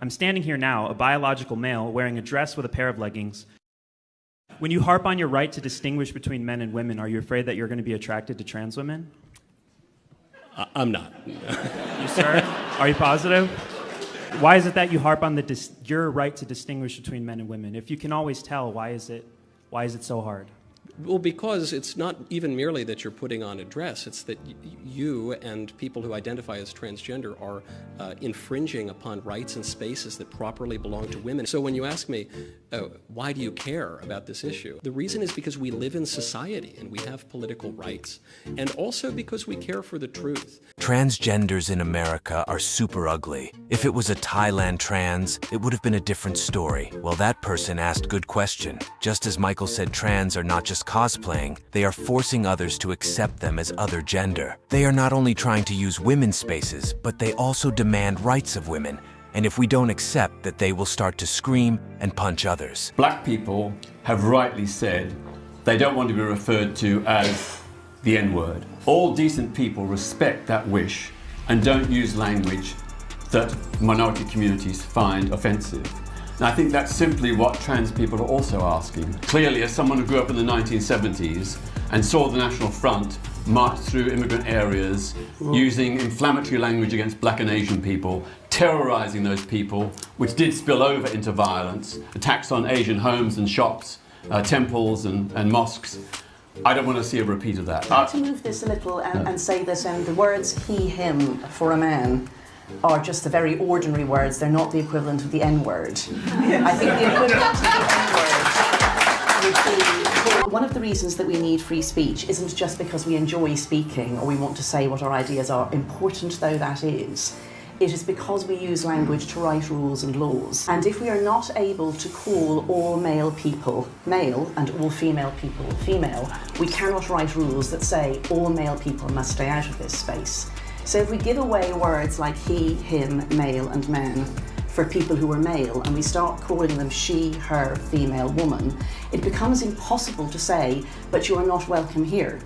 I'm standing here now, a biological male, wearing a dress with a pair of leggings. When you harp on your right to distinguish between men and women, are you afraid that you're going to be attracted to trans women? I'm not. You, sir? Are you positive? Why is it that you harp on your right to distinguish between men and women? If you can always tell, why is it so hard? Well, because it's not even merely that you're putting on a dress, it's that you and people who identify as transgender are infringing upon rights and spaces that properly belong to women. So when you ask me, why do you care about this issue? The reason is because we live in society and we have political rights, and also because we care for the truth. Transgenders in America are super ugly. If it was a Thailand trans, it would have been a different story. Well, that person asked good question. Just as Michael said trans are not just cosplaying, they are forcing others to accept them as other gender. They are not only trying to use women's spaces, but they also demand rights of women. And if we don't accept that, they will start to scream and punch others. Black people have rightly said they don't want to be referred to as the N-word. All decent people respect that wish and don't use language that minority communities find offensive. And I think that's simply what trans people are also asking. Clearly, as someone who grew up in the 1970s and saw the National Front march through immigrant areas using inflammatory language against black and Asian people, terrorizing those people, which did spill over into violence, attacks on Asian homes and shops, temples and mosques. I don't want to see a repeat of that. I'd like to move this a little and say that the words he, him for a man are just the very ordinary words. They're not the equivalent of the N-word. I think the equivalent of the N-word would be... One of the reasons that we need free speech isn't just because we enjoy speaking or we want to say what our ideas are, important though that is. It is because we use language to write rules and laws. And if we are not able to call all male people male and all female people female, we cannot write rules that say all male people must stay out of this space. So if we give away words like he, him, male and man for people who are male, and we start calling them she, her, female, woman, it becomes impossible to say, but you are not welcome here.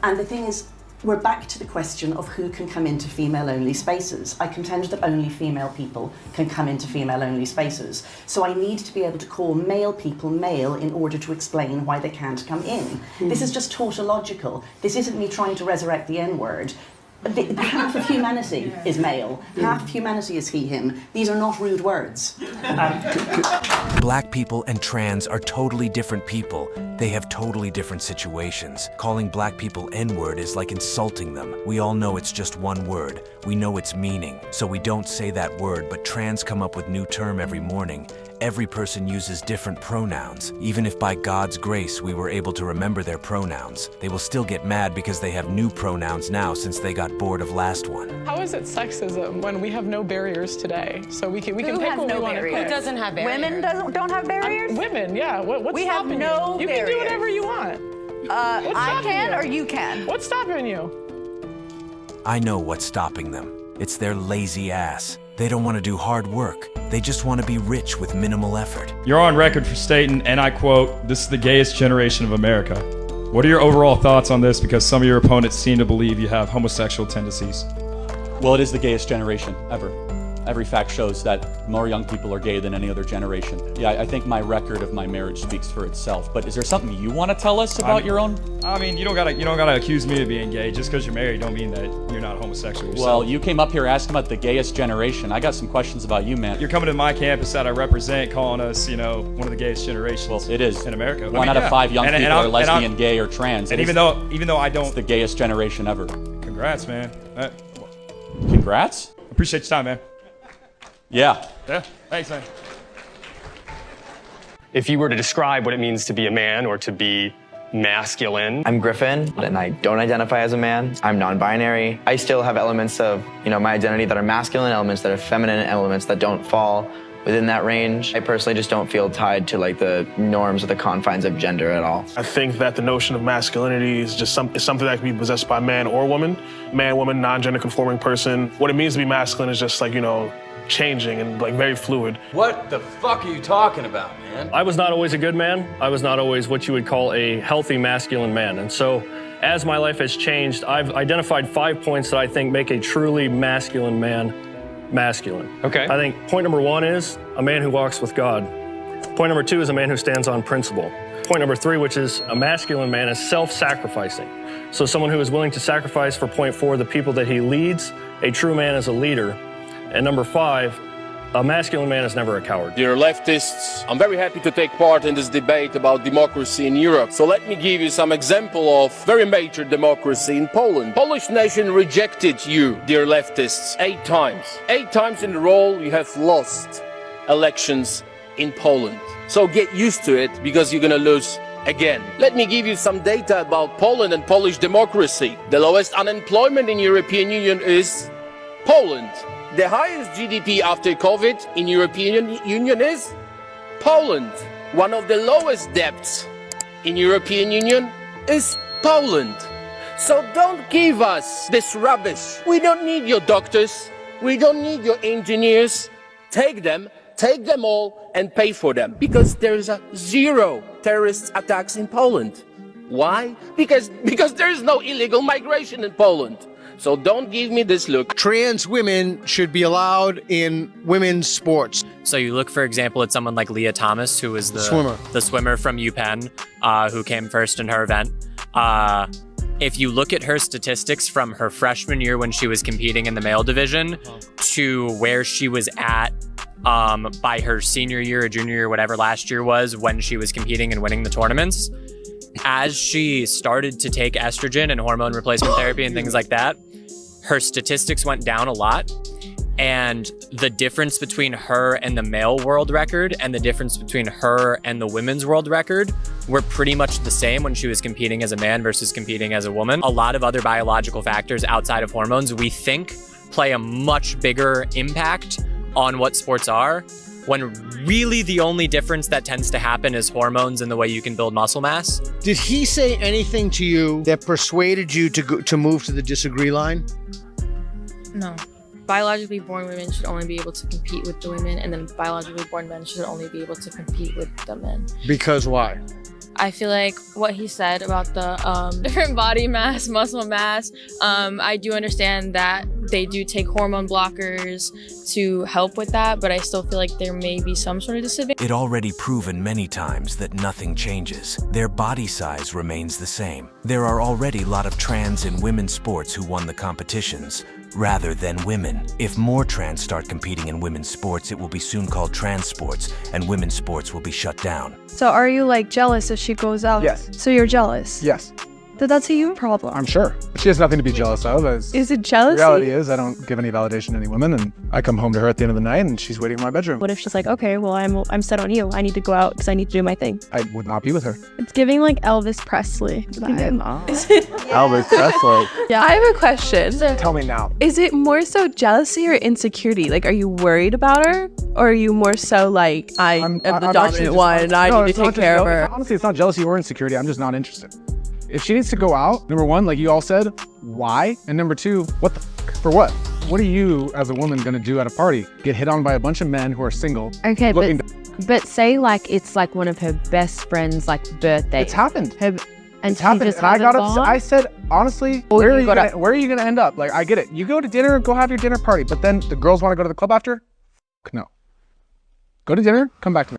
And the thing is, we're back to the question of who can come into female-only spaces. I contend that only female people can come into female-only spaces. So I need to be able to call male people male in order to explain why they can't come in. This is just tautological. This isn't me trying to resurrect the N-word. Half of humanity is male. Half of humanity is he, him. These are not rude words. Black people and trans are totally different people. They have totally different situations. Calling black people N-word is like insulting them. We all know it's just one word. We know its meaning, so we don't say that word, but trans come up with new term every morning. Every person uses different pronouns. Even if by God's grace we were able to remember their pronouns, they will still get mad because they have new pronouns now since they got bored of last one. How is it sexism when we have no barriers today? So we can pick what we want to pick. Who doesn't have barriers? Women don't have barriers? Women, yeah. What's we have stopping no you? barriers. You can do whatever you want. I can or you can? What's stopping you? I know what's stopping them. It's their lazy ass. They don't want to do hard work. They just want to be rich with minimal effort. You're on record for stating, and I quote, "This is the gayest generation of America." What are your overall thoughts on this? Because some of your opponents seem to believe you have homosexual tendencies. Well, it is the gayest generation ever. Every fact shows that more young people are gay than any other generation. Yeah, I think my record of my marriage speaks for itself. But is there something you want to tell us about your own? I mean, you don't gotta accuse me of being gay. Just because you're married don't mean that you're not homosexual yourself. Well, you came up here asking about the gayest generation. I got some questions about you, man. You're coming to my campus that I represent, calling us, one of the gayest generations. Well, it is in America. One out of 5 young people are lesbian, gay, or trans. And even though I don't, it's the gayest generation ever. Congrats, man. Congrats. Appreciate your time, man. Yeah. Yeah. Thanks, man. If you were to describe what it means to be a man or to be masculine. I'm Griffin, and I don't identify as a man. I'm non-binary. I still have elements of, my identity that are masculine, elements that are feminine, elements that don't fall within that range. I personally just don't feel tied to the norms or the confines of gender at all. I think that the notion of masculinity is just something that can be possessed by man or woman. Man, woman, non-gender conforming person. What it means to be masculine is just changing and very fluid. What the fuck are you talking about, man? I was not always a good man. I was not always what you would call a healthy masculine man. And so as my life has changed, I've identified 5 points that I think make a truly masculine man. masculine. Okay. I think point number 1 is a man who walks with God. Point number 2 is a man who stands on principle. Point number 3, which is a masculine man, is self-sacrificing. So someone who is willing to sacrifice for point 4, the people that he leads. A true man is a leader. And number 5, a masculine man is never a coward. Dear leftists, I'm very happy to take part in this debate about democracy in Europe. So let me give you some example of very major democracy in Poland. Polish nation rejected you, dear leftists, 8 times. 8 times in a row you have lost elections in Poland. So get used to it, because you're gonna lose again. Let me give you some data about Poland and Polish democracy. The lowest unemployment in European Union is Poland. The highest GDP after COVID in European Union is Poland. One of the lowest debts in European Union is Poland. So don't give us this rubbish. We don't need your doctors. We don't need your engineers. Take them all and pay for them. Because there is 0 terrorist attacks in Poland. Why? Because there is no illegal migration in Poland. So don't give me this look. Trans women should be allowed in women's sports. So you look, for example, at someone like Leah Thomas, who was the swimmer from UPenn, who came first in her event. If you look at her statistics from her freshman year when she was competing in the male division to where she was at by her senior year or junior year, whatever last year was, when she was competing and winning the tournaments, as she started to take estrogen and hormone replacement therapy and things like that, her statistics went down a lot. And the difference between her and the male world record and the difference between her and the women's world record were pretty much the same when she was competing as a man versus competing as a woman. A lot of other biological factors outside of hormones, we think, play a much bigger impact on what sports are, when really the only difference that tends to happen is hormones and the way you can build muscle mass. Did he say anything to you that persuaded you to move to the disagree line? No. Biologically born women should only be able to compete with the women, and then biologically born men should only be able to compete with the men. Because why? I feel like what he said about the different body mass, muscle mass, I do understand that they do take hormone blockers to help with that, but I still feel like there may be some sort of disadvantage. It already proven many times that nothing changes. Their body size remains the same. There are already a lot of trans in women's sports who won the competitions, rather than women. If more trans start competing in women's sports, it will be soon called trans sports, and women's sports will be shut down. So are you like jealous if she goes out? Yes. So you're jealous? Yes. Then that's a you problem. I'm sure. She has nothing to be jealous of. Is it jealousy? The reality is I don't give any validation to any women, and I come home to her at the end of the night and she's waiting in my bedroom. What if she's like, okay, well, I'm set on you. I need to go out because I need to do my thing. I would not be with her. It's giving like Elvis Presley. Elvis Presley. Yeah, I have a question. Tell me now. Is it more so jealousy or insecurity? Like, are you worried about her? Or are you more so like, I'm the dominant one and I need to take care of her? Honestly, it's not jealousy or insecurity. I'm just not interested. If she needs to go out, number one, like you all said, why? And number two, what the f***? For what? What are you as a woman gonna do at a party? Get hit on by a bunch of men who are single? Okay, but say like it's like one of her best friend's like birthday. It's happened. And it's happened. And I got upset. I said, honestly, where are you gonna end up? Like, I get it. You go to dinner, go have your dinner party, but then the girls want to go to the club after? No. Go to dinner, come back to me.